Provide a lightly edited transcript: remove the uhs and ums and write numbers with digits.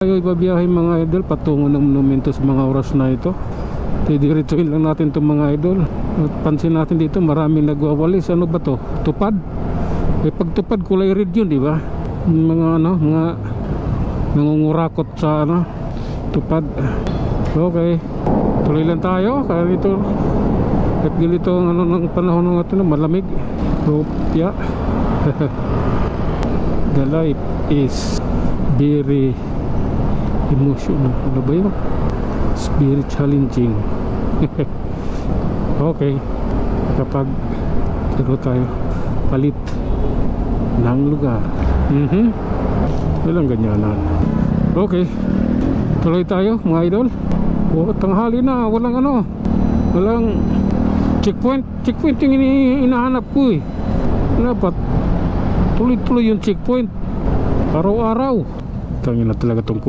Tayo ibabiyahe mga idol patungo ng monumento sa mga oras na ito. Didiretsuhin lang natin itong mga idol. At pansin natin dito maraming nagwawalis. Ano ba to? Tupad? Pagtupad kulay red yun, di ba? Mga nangungurakot sa tupad. Okay, tuloy lang tayo kaya dito at ganito ng panahon ng ito malamig. So yeah. The life is very emotional. Ano ba yun? It's very challenging. Okay, kapag tayo palit ng lugar. Walang ganyanan. Okay, tuloy tayo mga idol. Tanghali na, walang checkpoint yung inahanap ko eh. Dapat tuloy-tuloy yung checkpoint araw-araw. Tangina talaga tong